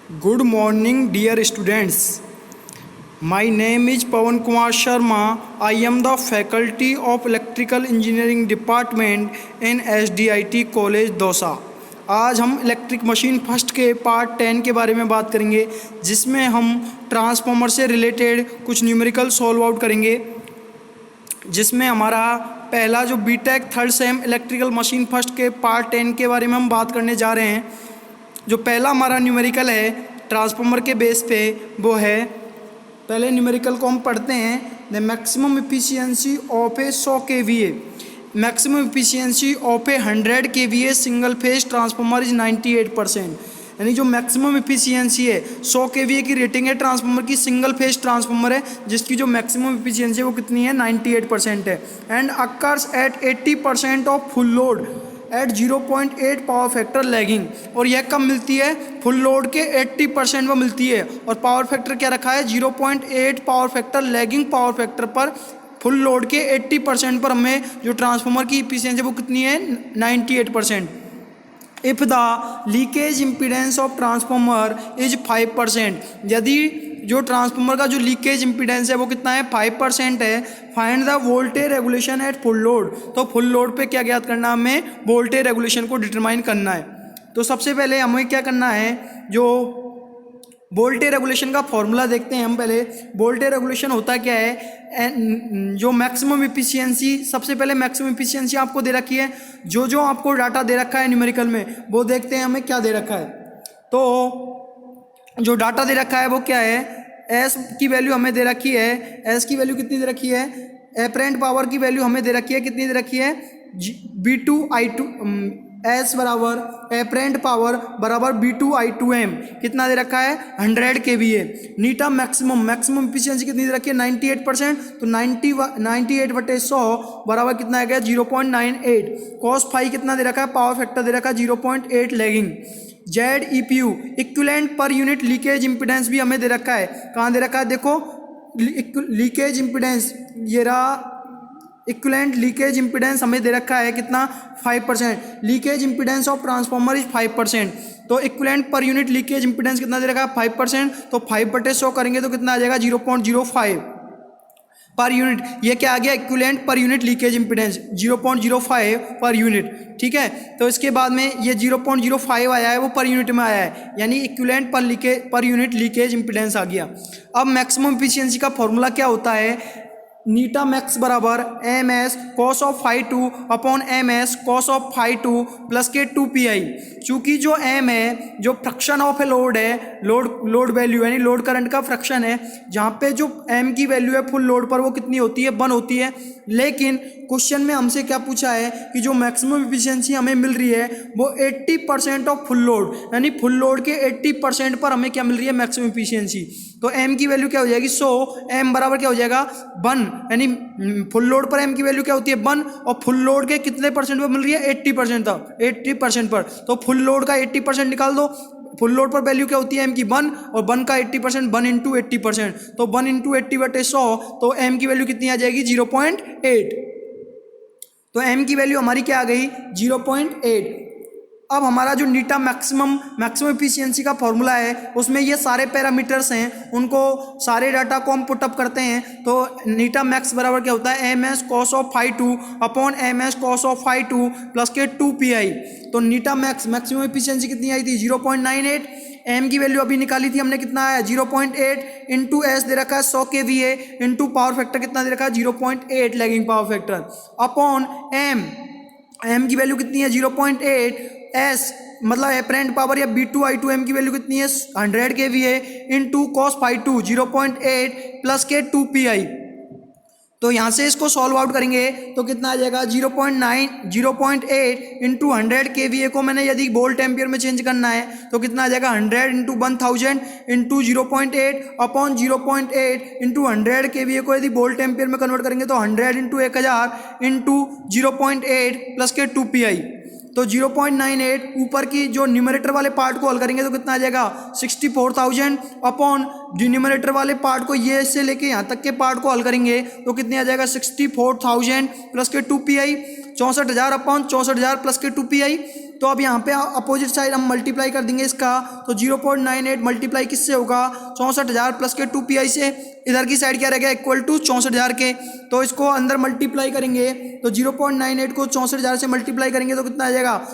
Good morning, dear students. My name is Pawan Kumar Sharma. I am the faculty of Electrical Engineering Department in SDIT College dosa. आज हम electric machine first के part 10 के बारे में बात करेंगे, जिसमें हम ट्रांसफार्मर से रिलेटेड कुछ न्यूमेरिकल सॉल्व आउट करेंगे, जिसमें हमारा पहला जो BTech third sem electrical machine first के पार्ट 10 के बारे में हम बात करने जा रहे हैं। जो पहला हमारा न्यूमेरिकल है ट्रांसफार्मर के बेस पे, वो है, पहले न्यूमेरिकल को हम पढ़ते हैं। The maximum efficiency of A 100 kVA, maximum efficiency of A 100 kVA single phase transformer is 98%। यानी जो मैक्सिमम एफिशिएंसी है, 100 kVA की रेटिंग है ट्रांसफार्मर की, सिंगल फेज ट्रांसफार्मर है, जिसकी जो मैक्सिमम एफिशिएंसी है वो कितनी है, 98% है। And occurs at 80% of full load at 0.8 power factor lagging. और यह कब मिलती है, फुल लोड के 80% में मिलती है, और पावर फैक्टर क्या रखा है, 0.8 power factor lagging power factor पर फुल लोड के 80% पर हमें जो ट्रांसफार्मर की एफिशिएंसी वो कितनी है, 98%। If the leakage impedance of transformer is 5%, यदि जो ट्रांसफार्मर का जो लीकेज इम्पीडेंस है वो कितना है, 5% है। Find the voltage regulation at full load, तो फुल लोड पे क्या ज्ञात करना, हमें वोल्टेज रेगुलेशन को डिटरमाइन करना है। तो सबसे पहले हमें क्या करना है, जो वोल्टेज रेगुलेशन का फॉर्मूला देखते हैं हम पहले। वोल्टेज रेगुलेशन होता क्या है, जो मैक्सिमम एफिशिएंसी, सबसे पहले मैक्सिमम एफिशिएंसी आपको दे रखी है, जो आपको डाटा दे रखा है न्यूमेरिकल में, वो देखते हैं हमें क्या दे रखा है। तो जो डाटा दे रखा है वो क्या है, एस की वैल्यू हमें दे रखी है, एस की वैल्यू कितनी दे रखी है, एपरेंट पावर की वैल्यू हमें दे रखी है, कितनी दे रखी है, B2I2, एस बराबर एपरेंट पावर बराबर B2I2M, कितना दे रखा है, 100 kVA। नीटा मैक्सिमम एफिशिएंसी कितनी दे रखी है, 98%, तो 98/100 बराबर कितना आ गया, 0.98। कॉस फाई कितना दे रखा है, पावर फैक्टर दे रखा है 0.8 lagging. ZEPU equivalent per unit leakage impedance भी हमें दे रखा है, कहाँ दे रखा है, देखो लीकेज इम्पीडेंस, ये रहा इक्विवेलेंट लीकेज इम्पीडेंस हमें दे रखा है कितना, 5%। Leakage impedance of transformer is 5%, तो equivalent per unit leakage impedance कितना दे रखा है, 5%, तो 5/100 करेंगे तो कितना आ जाएगा, 0.05 पर यूनिट। ये क्या आ गया, equivalent per unit leakage impedance 0.05 per unit, ठीक है। तो इसके बाद में ये 0.05 आया है, वो पर यूनिट में आया है, यानी equivalent per unit leakage impedance आ गया। अब मैक्सिमम एफिशिएंसी का फॉर्मूला क्या होता है, नीटा मैक्स बराबर MS cos of phi 2 upon MS cos of phi 2 plus के 2PI। चूँकि जो M है, जो फ्रैक्शन ऑफ ए लोड है, लोड वैल्यू यानी लोड करंट का फ्रैक्शन है, जहाँ पे जो M की वैल्यू है फुल लोड पर वो कितनी होती है, 1 होती है। लेकिन क्वेश्चन में हमसे क्या पूछा है कि जो मैक्सिमम एफिशिएंसी हमें मिल रही है वो 80% ऑफ फुल लोड, यानी फुल लोड के 80% पर हमें क्या मिल रही है, मैक्सिमम एफिशिएंसी। तो M की वैल्यू क्या हो जाएगी, 100, M बराबर क्या हो जाएगा, 1, यानी फुल लोड पर M की वैल्यू क्या होती है, 1, और फुल लोड के कितने परसेंट पर मिल रही है, 80% तक, 80% पर। तो फुल लोड का 80% निकाल दो, फुल लोड पर वैल्यू क्या होती है, M की 1, और 1 का 80%, 1 इंटू 80%, तो 1 इंटू 80/100, तो M की वैल्यू कितनी आ जाएगी, 0.8। तो M की वैल्यू हमारी क्या आ गई, 0.8। अब हमारा जो नीटा मैक्सिमम एफिशिएंसी का फॉर्मूला है, उसमें ये सारे पैरामीटर्स हैं, उनको सारे डाटा को हम पुटअप करते हैं। तो नीटा मैक्स बराबर क्या होता है, MS cos of phi 2 upon MS cos of phi 2 plus के 2PI। तो नीटा मैक्सिमम एफिशिएंसी कितनी आई थी, 0.98। M की वैल्यू अभी निकाली थी हमने, कितना आया, 0.8 इंटू एस दे रखा है 100 kVA इंटू पावर फैक्टर कितना दे रखा है, 0.8 lagging power factor upon M की वैल्यू कितनी है, 0.8। एस मतलब एपरेंट पावर या B2I2M की वैल्यू कितनी है, 100 kVA into cos phi 2 0.8 plus के 2PI। तो यहाँ से इसको सॉल्व आउट करेंगे तो कितना आ जाएगा, 0.8 इंटू 100 kVA को मैंने यदि वोल्ट एम्पियर में चेंज करना है तो कितना आ जाएगा, 100 into 1000 into 0.8 upon 0.8 into 100 kVA को यदि वोल्ट एम्पियर में कन्वर्ट करेंगे तो 100 इंटू 1000 इंटू 0.8 प्लस के 2PI। तो 0.98 ऊपर की जो न्यूमरेटर वाले पार्ट को हल करेंगे तो कितना आ जाएगा 64,000 अपॉन डिनोमिनेटर वाले पार्ट को ये से लेके यहाँ तक के पार्ट को हल करेंगे तो कितने आ जाएगा 64,000 प्लस के 2 pi 64,000 अपॉन 64,000 प्लस के 2 pi। तो अब यहाँ पे अपोजिट साइड हम मल्टीप्लाई कर देंगे इसका, तो 0.98 मल्टीप्लाई किससे होगा 64,000 प्लस के 2 pi से, इधर की साइड क्या रहेगा इक्वल टू 64,000 के, तो इसको अंदर मल्टीप्लाई करेंगे तो 0.98 को 64,000 से मल्टीप्लाई करेंगे तो कितना आ जाएगा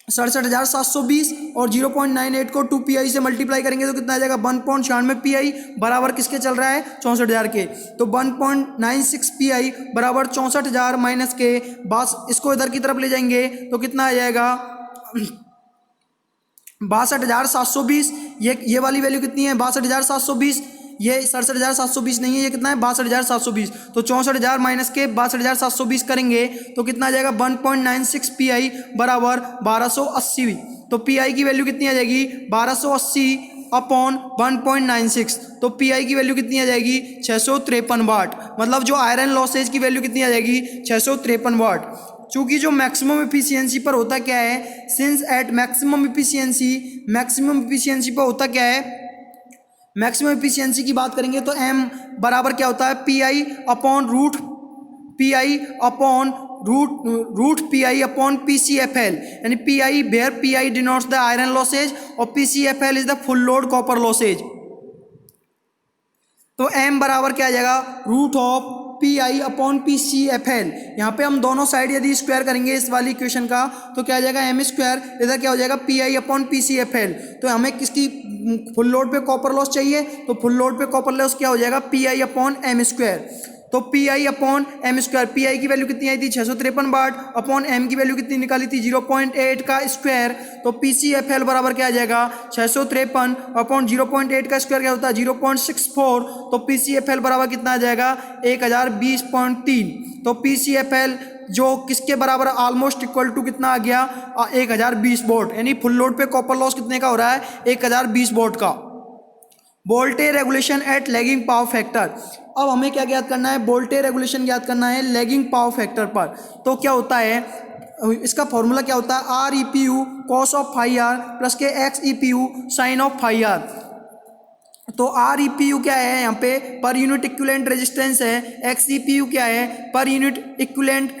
67,720 और 0.98 को 2 pi से मल्टीप्लाई करेंगे तो कितना आ जाएगा 1.96 pi बराबर किसके चल रहा है 64,000 के। तो 1.96 pi बराबर 64,000 माइनस के, बस इसको इधर की तरफ ले जाएंगे तो कितना आ जाएगा 62,720। ये वाली वैल्यू कितनी है 62,720, ये 67,720 नहीं है, ये कितना है 62,720। तो 64,000 माइनस के 62,720 करेंगे तो कितना आ जाएगा 1.96 pi बराबर 1280। तो pi की वैल्यू कितनी आ जाएगी 1280 अपॉन 1.96, तो pi की वैल्यू कितनी आ जाएगी 653 वाट। मतलब जो आयरन लॉसेज की वैल्यू कितनी आ जाएगी 653 वाट। चूंकि जो मैक्सिमम एफिशिएंसी पर होता क्या है, सिंस एट मैक्सिमम एफिशिएंसी पर होता क्या है, मैक्सिमम एफिशिएंसी की बात करेंगे तो m बराबर क्या होता है pi upon root pi upon PCFL, यानी pi where pi denotes the iron losses और PCFL is the full load copper losses. तो m बराबर क्या आ जाएगा root of pi upon PCFL। यहाँ पे हम दोनों साइड यदि स्क्वायर करेंगे इस वाली इक्वेशन का तो क्या आ जाएगा m स्क्वायर, इधर क्या हो जाएगा pi अपॉन PCFL। तो हमें किसकी फुल लोड पे कॉपर लॉस चाहिए, तो फुल लोड पे कॉपर लॉस क्या हो जाएगा pi अपॉन m स्क्वायर। तो pi upon m square, pi की वैल्यू कितनी आई थी 653 वाट अपॉन m की वैल्यू कितनी निकाली थी 0.8 का स्क्वायर। तो PCFL बराबर क्या आ जाएगा 653 अपॉन 0.8 का स्क्वायर क्या होता है 0.64। तो PCFL बराबर कितना आ जाएगा 1020.3। तो PCFL जो किसके बराबर ऑलमोस्ट इक्वल टू कितना आ गया 1020 वोल्ट, यानी फुल लोड पे कॉपर लॉस कितने का हो रहा है 1020 वोल्ट का। Voltage regulation at lagging power factor. अब हमें क्या ज्ञात करना है वोल्टेज रेगुलेशन ज्ञात करना है लैगिंग पावर फैक्टर पर। तो क्या होता है इसका फॉर्मूला क्या होता है REPU cos of phi R plus के XEPU sine of phi R. तो REPU क्या है यहाँ पे पर यूनिट इक्विवेलेंट रेजिस्टेंस है, XEPU क्या है पर यूनिट इक्विवेलेंट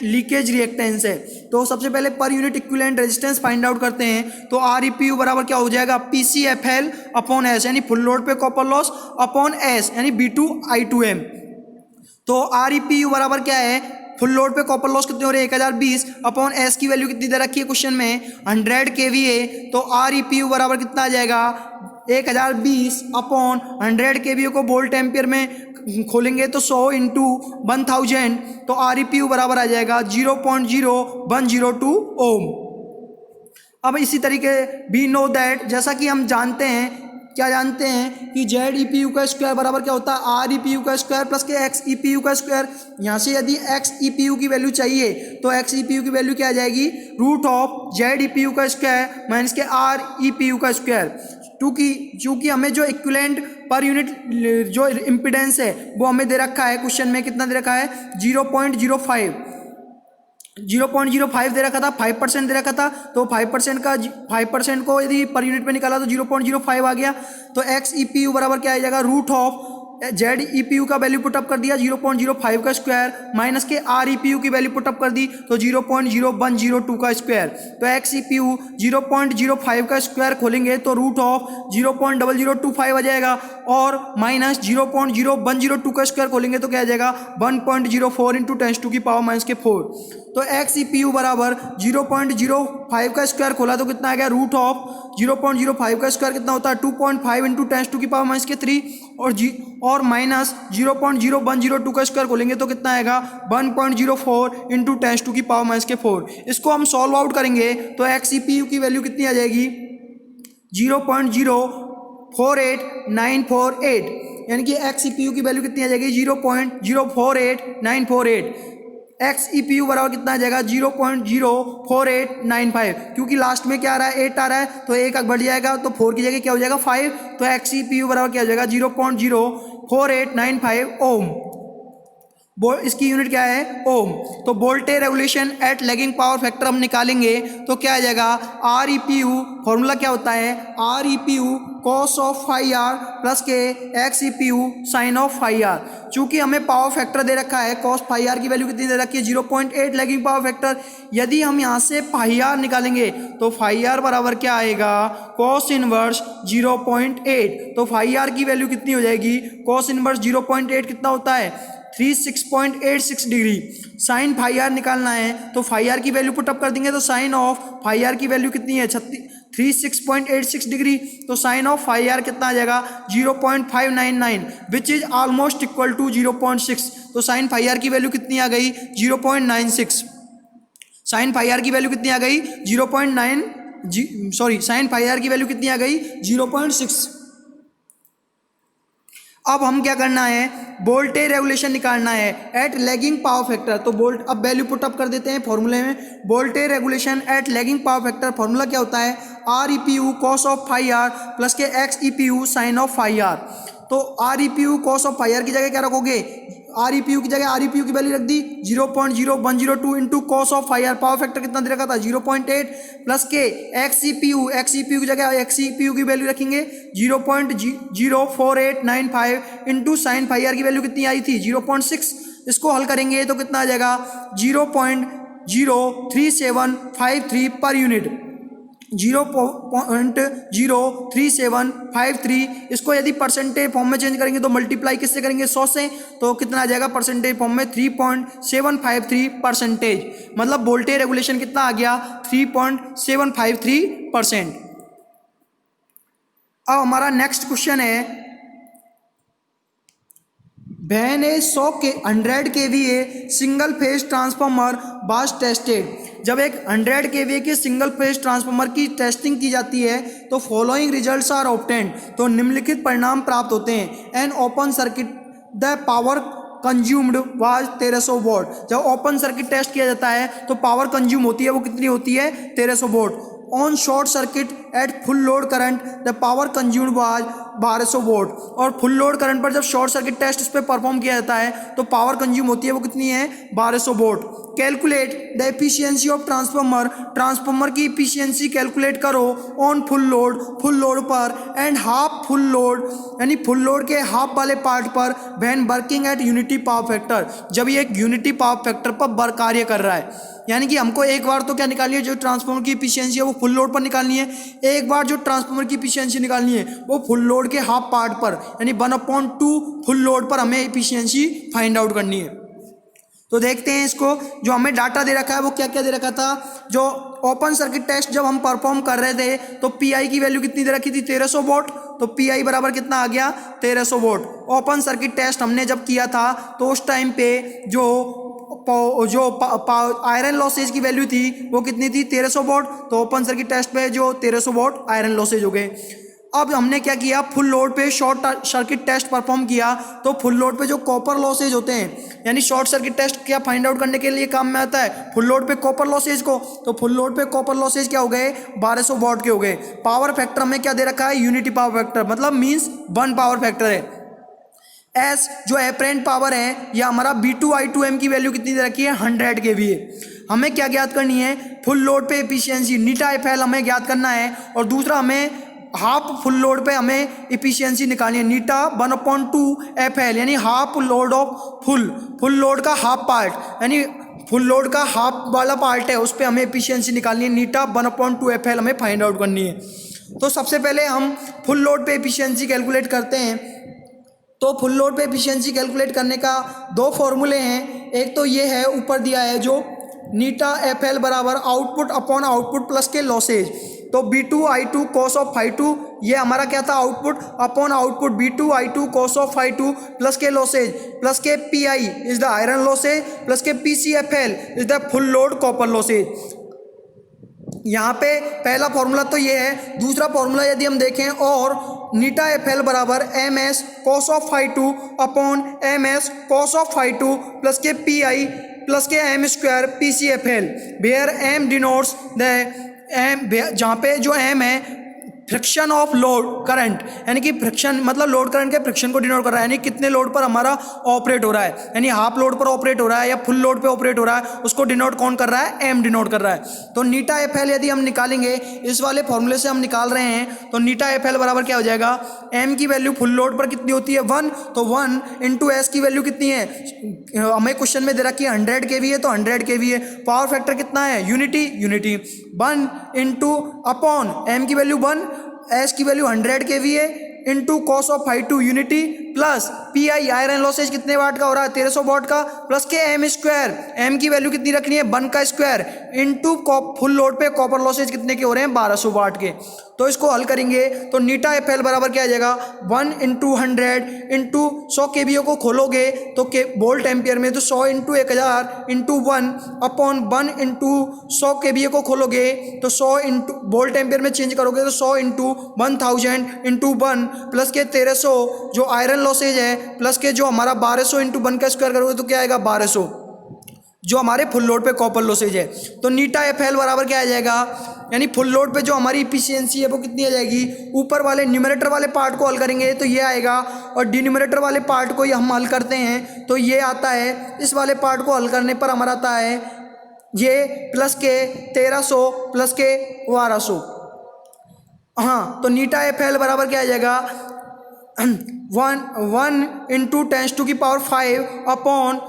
लीकेज रिएक्टेंस है। तो सबसे पहले पर unit equivalent resistance find out करते हैं। तो REPU बराबर क्या हो जाएगा PCFL अपॉन S यानी फुल लोड पे कॉपर लॉस अपॉन S यानी B2I2M। तो REPU बराबर क्या है फुल लोड पे कॉपर लॉस कितने हो रहे हैं 1020 अपॉन S की वैल्यू कितनी दे रखी है क्वेश्चन में 100 kVA। तो REPU बराबर कितना आ जाएगा 1020 अपॉन 100 kVA को वोल्ट एम्पियर में खोलेंगे तो 100 इंटू 1000। तो REPU बराबर आ जाएगा 0.0102 ओम। अब इसी तरीके वी नो दैट जैसा कि हम जानते हैं क्या जानते हैं कि ZEPU का स्क्वायर बराबर क्या होता है REPU का स्क्वायर प्लस के XEPU का स्क्वायर। यहाँ से यदि XEPU की वैल्यू चाहिए तो XEPU की वैल्यू क्या आ जाएगी रूट ऑफ ZEPU का स्क्वायर माइनस के REPU का स्क्वायर। चूँकि हमें जो इक्विवेलेंट पर यूनिट जो इम्पिडेंस है वो हमें दे रखा है क्वेश्चन में कितना दे रखा है 0.05 दे रखा था 5% दे रखा था। तो 5% को यदि पर यूनिट में निकाला तो 0.05 आ गया। तो XEPU बराबर क्या आ जाएगा रूट ऑफ ZEPU का वैल्यू पुटअप कर दिया 0.05 का स्क्वायर माइनस के REPU की वैल्यू पुटअप कर दी तो 0.0102 का स्क्वायर। तो XEPU 0.05 का स्क्वायर खोलेंगे तो रूट ऑफ 0.0025 आ जाएगा और माइनस 0.0102 का स्क्वायर खोलेंगे तो क्या आ जाएगा 1.04 इंटू 10⁻⁴। तो XEPU बराबर 0.05 का स्क्वायर खोला तो कितना आ गया रूट ऑफ 0.05 का स्क्वायर कितना होता है 2.5 इंटू 10⁻⁻³ और माइनस 0.0102 का स्क्वायर खोलेंगे तो कितना आएगा 1.04 इंटू 10⁻⁴। इसको हम सॉल्व आउट करेंगे तो XEPU की वैल्यू कितनी आ जाएगी 0.048948, यानी कि XEPU की वैल्यू कितनी आ जाएगी 0.048948। XEPU बराबर कितना आ जाएगा 0.04895, क्योंकि लास्ट में क्या आ रहा है 8 आ रहा है तो 1 बढ़ जाएगा तो 4 की जगह क्या हो जाएगा 5। तो XEPU बराबर क्या हो जाएगा 0.04895 ओम। इसकी यूनिट क्या है, ओम। तो voltage regulation at lagging power factor हम निकालेंगे तो क्या आ जाएगा, R E P U, formula क्या होता है, R E P U cos of phi R plus के X E P U sine of phi R. चूंकि हमें पावर फैक्टर दे रखा है, कॉस फाई आर की वैल्यू कितनी दे रखी है, 0.8 लैगिंग पावर फैक्टर। यदि हम यहाँ से फाई आर निकालेंगे तो फाई आर बराबर क्या आएगा, कॉस इनवर्स 0.8। तो फाई आर की वैल्यू कितनी हो जाएगी, कॉस इनवर्स 0.8 कितना होता है, 36.86 डिग्री। साइन फाई आर निकालना है तो फाई आर की वैल्यू पुटअप कर देंगे तो साइन ऑफ फाई आर की वैल्यू कितनी है, 36.86 डिग्री। तो साइन ऑफ फाई आर कितना आ जाएगा, 0.599 which is almost equal to 0.6। तो साइन फाई आर की वैल्यू कितनी आ गई, 0.96। साइन फाई आर की वैल्यू कितनी आ गई, 0.9 सॉरी साइन फाई आर की वैल्यू कितनी आ गई, 0.6। अब हम क्या करना है, वोल्टेज रेगुलेशन निकालना है एट लैगिंग पावर फैक्टर। तो वोल्ट अब वैल्यू पुट अप कर देते हैं फॉर्मूले में। Voltage regulation at lagging power factor formula क्या होता है, R E P U cos of phi R plus के X E P U sine of phi R. तो R E P U cos of phi R की जगह क्या रखोगे, are E P U की जगह आर ई पी यू की वैल्यू रख दी 0.0102 into cos of phi R, power factor कितना दे रखा था 0.8 प्लस के एक्स ई पी यू की जगह एक्स ई पी यू की वैल्यू रखेंगे 0.04895 इंटू साइन फाई आर की वैल्यू कितनी आई थी 0.6। इसको हल करेंगे तो कितना आ जाएगा 0.03753 पर यूनिट, 0.03753। इसको यदि परसेंटेज फॉर्म में चेंज करेंगे तो मल्टीप्लाई किससे करेंगे, 100 से, तो कितना आ जाएगा परसेंटेज फॉर्म में 3.753%। मतलब वोल्टेज रेगुलेशन कितना आ गया 3.753%। अब हमारा नेक्स्ट क्वेश्चन है, when a 100 kVA single phase transformer was tested. जब एक 100 kVA के सिंगल फेज ट्रांसफार्मर की टेस्टिंग की जाती है तो फॉलोइंग रिजल्ट्स आर ऑब्टेन्ड, तो निम्नलिखित परिणाम प्राप्त होते हैं। An open circuit the power consumed was 1300 what. जब ओपन सर्किट टेस्ट किया जाता है तो पावर कंज्यूम होती है वो कितनी होती है 1300 volt. On short circuit at full load current the power consumed was 1200 volt. और फुल लोड करंट पर जब शॉर्ट सर्किट टेस्ट उस पर परफॉर्म किया जाता है तो पावर कंज्यूम होती है वो कितनी है 1200 volt. Calculate the efficiency of transformer, transformer की एफिशिएंसी कैलकुलेट करो ऑन फुल लोड पर एंड हाफ फुल लोड, यानी फुल लोड के हाफ वाले पार्ट पर when working at unity power factor, जब ये एक यूनिटी पावर फैक्टर पर कार्य कर रहा है। यानी कि हमको एक बार तो क्या निकालनी है, जो ट्रांसफार्मर की एफिशिएंसी है वो फुल लोड पर निकालनी है, एक बार जो ट्रांसफार्मर की एफिशिएंसी निकालनी है वो फुल लोड के हाफ पार्ट पर यानी 1/2 फुल लोड पर हमें एफिशिएंसी फाइंड आउट करनी है। तो देखते हैं इसको, जो हमें डाटा दे रखा है वो क्या क्या दे रखा था। जो ओपन सर्किट टेस्ट जब हम परफॉर्म कर रहे थे तो पीआई की वैल्यू कितनी दे रखी थी 1300 वोल्ट। तो पीआई बराबर कितना आ गया 1300 वोल्ट। ओपन सर्किट टेस्ट हमने जब किया था तो उस टाइम पे जो आयरन लॉसेज की वैल्यू थी वो कितनी थी 1300 वोल्ट। तो ओपन सर्किट टेस्ट पे जो 1300 वोल्ट आयरन लॉसेज हो गए। अब हमने क्या किया, फुल लोड पे शॉर्ट सर्किट टेस्ट परफॉर्म किया तो फुल लोड पे जो कॉपर लॉसेज होते हैं, यानी शॉर्ट सर्किट टेस्ट क्या फाइंड आउट करने के लिए काम में आता है फुल लोड पे कॉपर लॉसेज को। तो फुल लोड पे कॉपर लॉसेज क्या हो गए 1200 वॉट के हो गए। पावर फैक्टर में क्या दे रखा है यूनिटी पावर फैक्टर, मतलब मींस 1 पावर फैक्टर है। एस जो एपरेंट पावर है या हमारा B2I2M की वैल्यू कितनी दे रखी है 100 kVA। हमें क्या ज्ञात करनी है, फुल लोड पे एफिशिएंसी नीटा FL हमें ज्ञात करना है, और दूसरा हमें हाफ फुल लोड पे हमें एफिशिएंसी निकालनी है नीटा 1/2 FL, यानी half load of full load का हाफ पार्ट, यानी फुल लोड का हाफ वाला पार्ट है उस पर हमें एफिशिएंसी निकालनी है नीटा 1/2 FL हमें फाइंड आउट करनी है। तो सबसे पहले हम फुल लोड पे एफिशिएंसी कैलकुलेट करते हैं। तो फुल लोड पे एफिशिएंसी कैलकुलेट करने का 2 फॉर्मूले हैं। एक तो ये है ऊपर दिया है जो नीटा FL बराबर आउटपुट अपॉन आउटपुट प्लस के लॉसेज। तो B2I2 कॉस ऑफ फाई 2 ये हमारा क्या था output upon output B2I2 cos of phi 2 plus के लॉसेज प्लस के PI is the iron losses plus के PCFL is the full load copper losses. यहाँ पे पहला फॉर्मूला तो ये है। दूसरा फॉर्मूला यदि हम देखें और नीटा FL बराबर MS cos of phi 2 upon MS cos of phi 2 plus के PI प्लस के M square PCFL, where M denotes the M, जहाँ पे जो M है फ्रिक्शन ऑफ लोड करंट, यानी कि फ्रिक्शन मतलब लोड करंट के फ्रिक्शन को डिनोट कर रहा है, यानी कितने लोड पर हमारा ऑपरेट हो रहा है, यानी हाफ लोड पर ऑपरेट हो रहा है या फुल लोड पे ऑपरेट हो रहा है, उसको डिनोट कौन कर रहा है, एम डिनोट कर रहा है। तो नीटा एफ एल यदि हम निकालेंगे, इस वाले फॉर्मूले से हम निकाल रहे हैं, तो नीटा एफ एल बराबर क्या हो जाएगा, एम की वैल्यू फुल लोड पर कितनी होती है 1, तो 1 इंटू एस की वैल्यू कितनी है, हमें क्वेश्चन में दे रखी है 100 kV है, तो 100 kV है। पावर फैक्टर कितना है, यूनिटी 1 इंटू अपॉन एम की वैल्यू 1, एस की वैल्यू 100 kV है, into cos of phi 2 unity, plus P I iron losses कितने वाट का हो रहा है, 1300 वाट का, प्लस के एम स्क्वायर, एम की वैल्यू कितनी रखनी है 1 का स्क्वायर, इंटू फुल लोड पे कॉपर लॉसेज कितने के हो रहे हैं 1200 वाट के। तो इसको हल करेंगे तो नीटा एफ एल बराबर क्या आ जाएगा, 1 इंटू 100 इंटू 100 केवीओ को खोलोगे तो के वोल्ट एम्पियर में, तो 100 इंटू 1000 इंटू 1 अपॉन 1 इंटू 100 केवीओ को खोलोगे तो 100 इंटू वोल्ट एम्पियर में चेंज करोगे तो 100 इंटू 1000 इंटू 1 प्लस के 1300 जो आयरन लॉसेज है, प्लस के जो हमारा 1200 इंटू 1 का स्क्वायर करोगे तो क्या आएगा 1200 जो हमारे फुल लोड पे कॉपर लॉसेज है। तो नीटा एफ एल बराबर क्या आ जाएगा, यानी फुल लोड पे जो हमारी इफिशियंसी है वो कितनी आ जाएगी, ऊपर वाले न्यूमरेटर वाले पार्ट को हल करेंगे तो ये आएगा, और डिनोमिनेटर वाले पार्ट को हम हल करते हैं तो ये आता है, इस वाले पार्ट को हल करने पर हमारा आता है ये प्लस के 1300 प्लस के 1200। हाँ, तो नीटा एफ एल बराबर क्या आ जाएगा, 1 इंटू 10⁵ अपॉन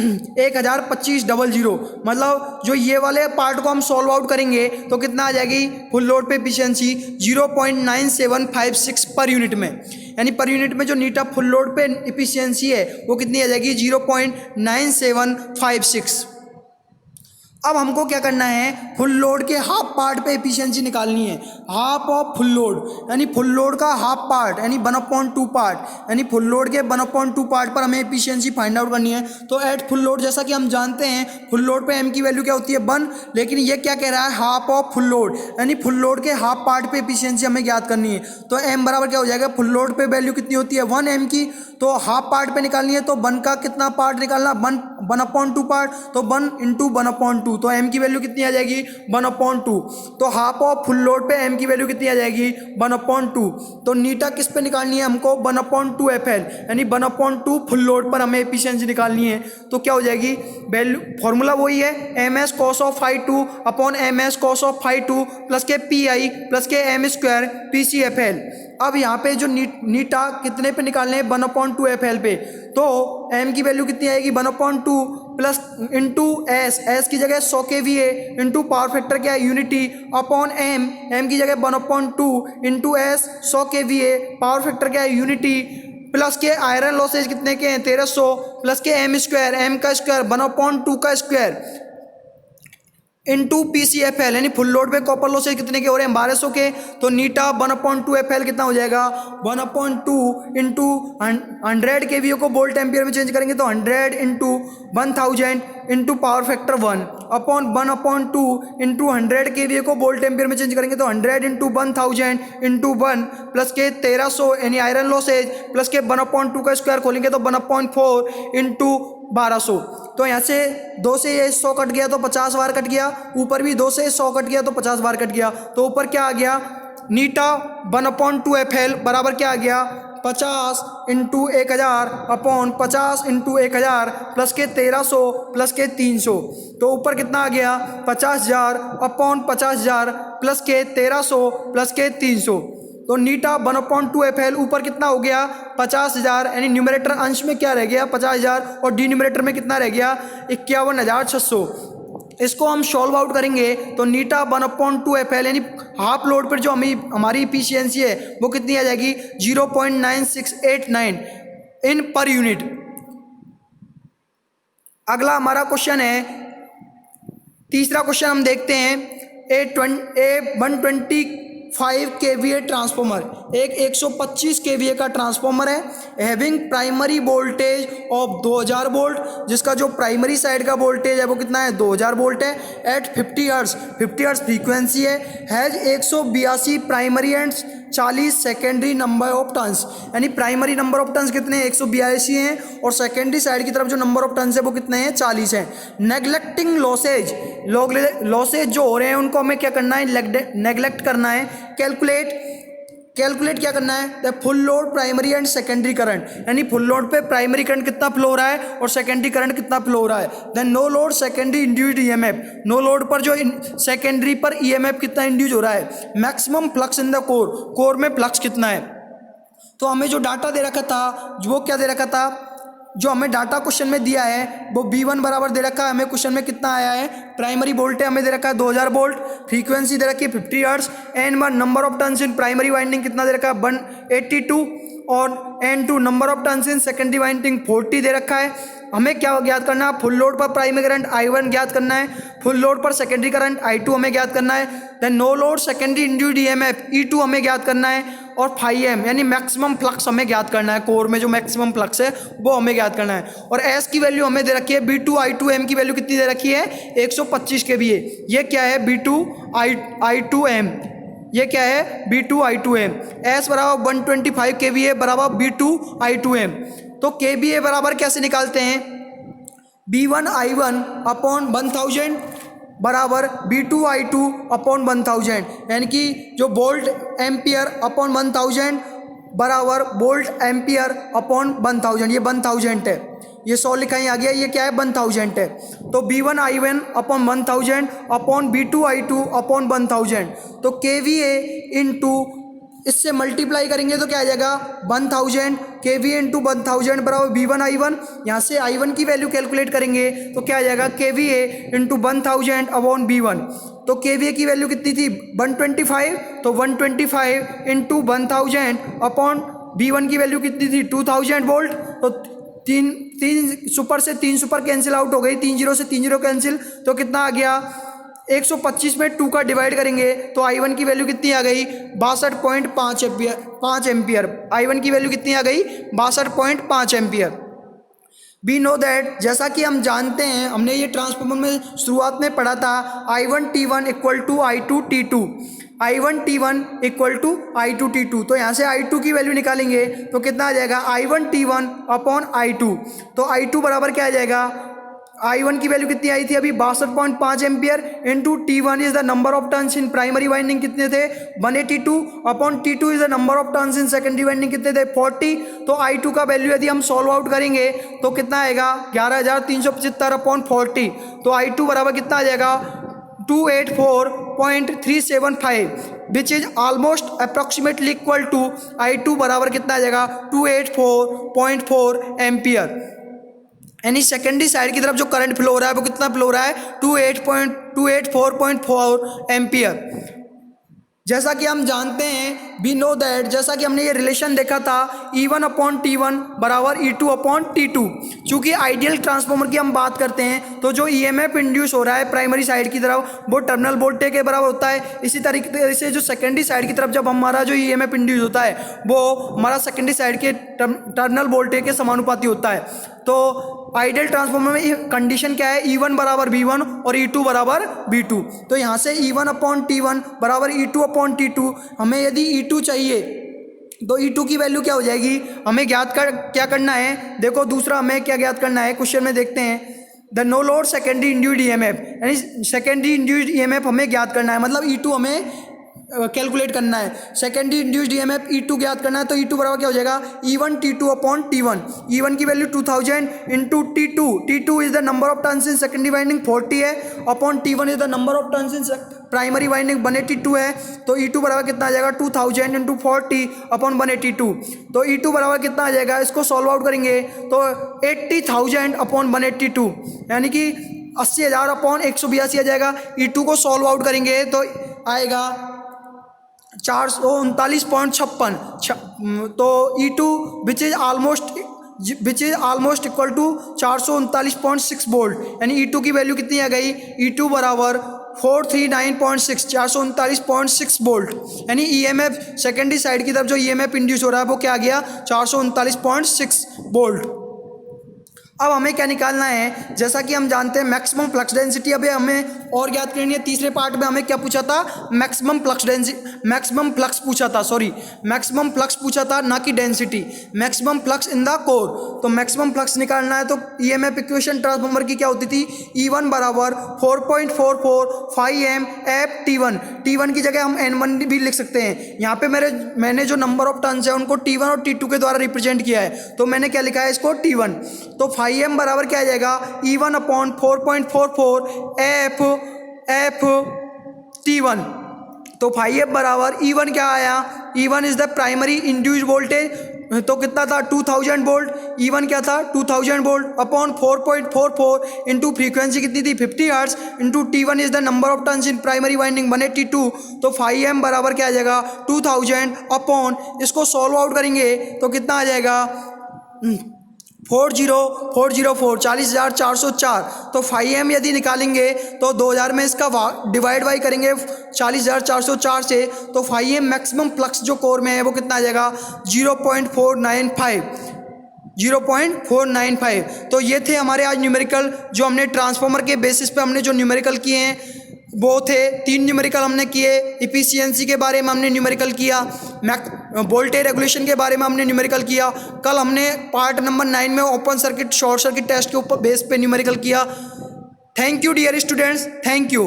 102500, मतलब जो ये वाले पार्ट को हम सॉल्व आउट करेंगे तो कितना आ जाएगी फुल लोड पे एफिशिएंसी 0.9756 पर यूनिट में, यानी पर यूनिट में जो नीटा फुल लोड पे एफिशिएंसी है वो कितनी आ जाएगी 0.9756। अब हमको क्या करना है, फुल लोड के हाफ पार्ट पे एफिशिएंसी निकालनी है, हाफ ऑफ फुल लोड, यानी फुल लोड का हाफ पार्ट यानी 1/2 पार्ट, यानी फुल लोड के 1/2 पार्ट पर हमें एफिशिएंसी फाइंड आउट करनी है। तो एट फुल लोड, जैसा कि हम जानते हैं फुल लोड पे एम की वैल्यू क्या होती है 1, लेकिन ये क्या कह रहा है हाफ ऑफ फुल लोड, यानी फुल लोड के हाफ पार्ट पे एफिशिएंसी हमें ज्ञात करनी है। तो एम बराबर क्या हो जाएगा, फुल लोड पे वैल्यू कितनी होती है 1 एम की, तो हाफ पार्ट पे निकालनी है तो 1 का कितना पार्ट निकालना, 1/2 पार्ट, तो 1 इंटू 1/2, तो एम की वैल्यू कितनी आ जाएगी 1/2। तो हाफ ऑफ फुल लोड पे एम की वैल्यू कितनी आ जाएगी 1/2। तो नीटा किस पे निकालनी है हमको 1/2 एफ एल, यानी 1/2 फुल लोड पर हमें एफिशिएंसी निकालनी है। तो क्या हो जाएगी वैल्यू, फॉर्मूला वही है M S cos of phi 2 upon M S cos of phi 2 plus के पी आई प्लस के M square P C F L. अब यहाँ पे जो नीटा कितने पे निकालने हैं 1/2 एफ एल पे, तो एम की वैल्यू कितनी आएगी 1/2 प्लस इंटू एस की जगह 100 kVA इंटू पावर फैक्टर क्या है यूनिटी अपॉन एम की जगह 1/2 into S 100 kVA, power factor क्या है यूनिटी, प्लस के आयरन लॉसेज कितने के हैं 1300 प्लस के एम स्क्वायर, एम का स्क्वायर 1/2 का square into P C F L, यानी फुल लोड पे कॉपर लॉसेज कितने के हो रहे हैं 1200 के। तो नीटा 1/2 एफ एल कितना हो जाएगा 1/2 इंटू 100 केवीओ को वोल्ट एम्पियर में चेंज करेंगे तो 100 into 1000 into power factor 1 upon 1/2 into 100 केवीओ को वोल्ट एम्पियर में चेंज करेंगे तो 100 इंटू 1000 इंटू 1 प्लस के 1300 यानी आयरन लॉसेज प्लस के 1/2 का स्क्वायर खोलेंगे तो 1/4 इंटू 1200। तो यहाँ से 2 से ये 100 कट गया तो 50 बार कट गया, ऊपर भी 2 से 100 कट गया तो 50 बार कट गया। तो ऊपर क्या आ गया नीटा 1/2 एफ एल बराबर क्या आ गया 50 इंटू 1000 अपॉन 50 इंटू 1000 प्लस के 1300 प्लस के 300। तो ऊपर कितना आ गया 50,000 अपॉन 50,000 प्लस के 1300 प्लस के 300। तो नीटा 1/2 एफ एल ऊपर कितना हो गया 50,000, यानी न्यूमरेटर अंश में क्या रह गया 50,000 और डिनोमिनेटर में कितना रह गया 51,600। इसको हम सॉल्व आउट करेंगे तो नीटा 1/2 एफ एल यानी हाफ लोड पर जो हमारी इफिशियंसी है वो कितनी आ जाएगी 0.9689 इन पर यूनिट। अगला हमारा क्वेश्चन है, तीसरा क्वेश्चन हम देखते हैं। ए 125 kVA ट्रांसफॉर्मर, एक 125 kVA का ट्रांसफॉर्मर है, having primary voltage of 2000 volt, जिसका जो प्राइमरी साइड का वोल्टेज है वो कितना है 2000 वोल्ट है, एट 50 हर्ट्ज फ्रीक्वेंसी है, has 182 primary and 40 secondary number of turns, यानी प्राइमरी नंबर ऑफ टर्न्स कितने हैं 182 हैं और सेकेंडरी साइड की तरफ जो नंबर ऑफ टर्न्स है वो कितने हैं 40 हैं। नेग्लेक्टिंग लॉसेज, लॉसेज जो हो रहे हैं उनको हमें क्या करना है नेग्लेक्ट करना है। कैलकुलेट क्या करना है the full load primary and secondary current, यानी फुल लोड पे प्राइमरी करंट कितना फ्लो हो रहा है और सेकेंडरी करंट कितना फ्लो हो रहा है। Then no load secondary induced EMF, no load पर जो सेकेंडरी पर ईएमएफ कितना इंड्यूस हो रहा है। Maximum flux in the core में फ्लक्स कितना है। तो हमें जो डाटा दे रखा था वो क्या दे रखा था, जो हमें डाटा क्वेश्चन में दिया है वो V1 बराबर दे रखा है। हमें क्वेश्चन में कितना आया है, प्राइमरी वोल्टेज हमें दे रखा है 2000 वोल्ट, फ्रीक्वेंसी दे रखी है 50 hertz, N1 number of turns in primary winding कितना दे रखा है 182 और N2 number of turns in secondary winding 40 दे रखा है। हमें क्या ज्ञात करना है, फुल लोड पर प्राइमरी करंट I1 ज्ञात करना है, फुल लोड पर सेकेंडरी करंट I2 हमें ज्ञात करना है। Then no load secondary induced EMF E2 हमें ज्ञात करना है और φm यानी मैक्सिमम फ्लक्स हमें ज्ञात करना है, कोर में जो मैक्सिमम फ्लक्स है वो हमें ज्ञात करना है। और S की वैल्यू हमें दे रखी है B2 I2M की वैल्यू कितनी दे रखी है 125 kVA। ये क्या है B2 I2M, ये क्या है B2 I2M। S बराबर 125 kVA बराबर B2 I2M। तो kVA बराबर कैसे निकालते हैं, B1 I1 अपॉन 1000 बराबर B2 I2 अपॉन 1000, यानी कि जो वोल्ट एम्पियर अपॉन 1000 बराबर वोल्ट एम्पियर अपॉन 1000, ये 1000 है, ये 100 लिखा ही आ गया, ये क्या है 1000 है। तो B1 I1 upon 1000 upon B2 I2 upon 1000, तो KVA इंटू इससे मल्टीप्लाई करेंगे तो क्या आ जाएगा 1000 KVA इंटू 1000 बराबर V1 I1। यहाँ से I1 की वैल्यू कैलकुलेट करेंगे तो क्या आ जाएगा KVA इंटू 1000 अपॉन V1। तो KVA की वैल्यू कितनी थी 125, तो 125 इंटू 1000 अपॉन V1 की वैल्यू कितनी थी 2000 वोल्ट। तो तीन सुपर से 3 सुपर कैंसिल आउट हो गई, 3 जीरो से 3 जीरो कैंसिल, तो कितना आ गया 125 में 2 का डिवाइड करेंगे तो I1 की वैल्यू कितनी आ गई 62.5 एम्पियर। I1 की वैल्यू कितनी आ गई 62.5 एम्पियर। वी नो दैट, जैसा कि हम जानते हैं, हमने ये ट्रांसफार्मर में शुरुआत में पढ़ा था I1 T1 equal to I2 T2, I1 T1 equal to I2 T2। तो यहाँ से I2 की वैल्यू निकालेंगे तो कितना आ जाएगा I1 T1 अपॉन I2। तो I2 बराबर क्या आ जाएगा, I1 की वैल्यू कितनी आई थी अभी 62.5 ampere into T1 is the number of turns in primary winding कितने थे 182 upon T2 is the number of turns in secondary winding कितने थे 40। तो I2 का वैल्यू यदि हम सॉल्व आउट करेंगे तो कितना आएगा 11375 अपॉन 40। तो I2 बराबर कितना आ जाएगा 284.375 which is almost approximately equal to I2 बराबर कितना आ जाएगा 284.4 एम्पियर। यानी सेकेंडरी साइड की तरफ जो करंट फ्लो हो रहा है वो कितना फ्लो हो रहा है 284.4 एम्पियर। जैसा कि हम जानते हैं वी नो दैट, जैसा कि हमने ये रिलेशन देखा था E1 अपॉन T1 बराबर E2 अपॉन T2। चूँकि आइडियल ट्रांसफार्मर की हम बात करते हैं तो जो EMF इंड्यूस हो रहा है प्राइमरी साइड की तरफ वो टर्मिनल वोल्टेज के बराबर होता है। इसी तरीके से जो सेकेंडरी साइड की तरफ जब हमारा जो EMF इंड्यूस होता है वो हमारा सेकेंडरी साइड के टर्मिनल वोल्टेज के समानुपाती होता है। तो आइडियल ट्रांसफार्मर में कंडीशन क्या है E1 बराबर V1 और E2 बराबर V2। तो यहाँ से E1 अपॉन T1 बराबर E2 अपॉन T2। हमें यदि E2 चाहिए तो E2 की वैल्यू क्या हो जाएगी, हमें क्या करना है, देखो दूसरा हमें क्या ज्ञात करना है क्वेश्चन में देखते हैं। The no load secondary induced EMF, यानी सेकेंडरी इंड्यूस्ड EMF हमें ज्ञात करना है, मतलब E2 हमें कैलकुलेट करना है। सेकेंडरी इंड्यूस्ड EMF E2 ज्ञात करना है तो E2 बराबर क्या हो जाएगा E1 T2 upon T1। E1 की value 2000 into T2 is the number of turns in secondary winding 40 है upon T1 is the number of turns in primary winding 182 है। तो E2 बराबर कितना आ जाएगा 2000 इंटू 40 अपॉन 182। तो E2 बराबर कितना आ जाएगा, इसको सॉल्व आउट करेंगे तो 80,000 अपॉन 182, यानी कि 80,000 अपॉन 182 आ जाएगा। E2 को सॉल्व आउट करेंगे तो आएगा 439.56। तो E2 which is almost equal to 439.6 volt, यानी E2 की वैल्यू कितनी आ गई E2 बराबर 439.6 439.6 वोल्ट। यानी EMF सेकेंडरी साइड की तरफ जो EMF इंड्यूस हो रहा है वो क्या आ गया 439.6 वोल्ट। अब हमें क्या निकालना है, जैसा कि हम जानते हैं मैक्सिमम फ्लक्स डेंसिटी अभी हमें और ज्ञात करनी है। तीसरे पार्ट में हमें क्या पूछा था, मैक्सिमम फ्लक्स पूछा था, ना कि density, maximum flux in the core. तो मैक्सिमम फ्लक्स निकालना है तो ईएमएफ इक्वेशन ट्रांसफार्मर की क्या होती थी, E1 बराबर 4.44 एफ T1 की जगह हम N1 भी लिख सकते हैं। यहाँ पे मैंने जो नंबर ऑफ टर्न्स है उनको T1 और T2 के द्वारा रिप्रेजेंट किया है, तो मैंने क्या लिखा है इसको T1। तो 5M बराबर क्या आ जाएगा, E1 अपॉन 4.44 एफ T1। तो 5F बराबर E1 क्या आया, E1 is the primary induced voltage, तो कितना था 2000 वोल्ट, E1 क्या था 2000 वोल्ट अपॉन 4.44 इंटू फ्रीक्वेंसी कितनी थी 50 hertz into T1 is the number of turns in primary winding 182। तो 5M बराबर क्या आ जाएगा 2000 अपॉन, इसको सॉल्व आउट करेंगे तो कितना आ जाएगा 40,404 40,404। तो 5M यदि निकालेंगे तो 2000 में इसका डिवाइड बाई करेंगे 40,404 से, तो 5M मैक्सिमम फ्लक्स जो कोर में है वो कितना आ जाएगा 0.495। तो ये थे हमारे आज न्यूमेरिकल, जो हमने ट्रांसफार्मर के बेसिस पे हमने जो न्यूमेरिकल किए हैं वो थे 3 न्यूमेरिकल हमने किए। इफिशियंसी के बारे में हमने न्यूमेरिकल किया, वोल्टेज रेगुलेशन के बारे में हमने न्यूमेरिकल किया। कल हमने पार्ट नंबर 9 में open circuit short circuit test के ऊपर बेस पे न्यूमेरिकल किया। Thank you dear students, thank you.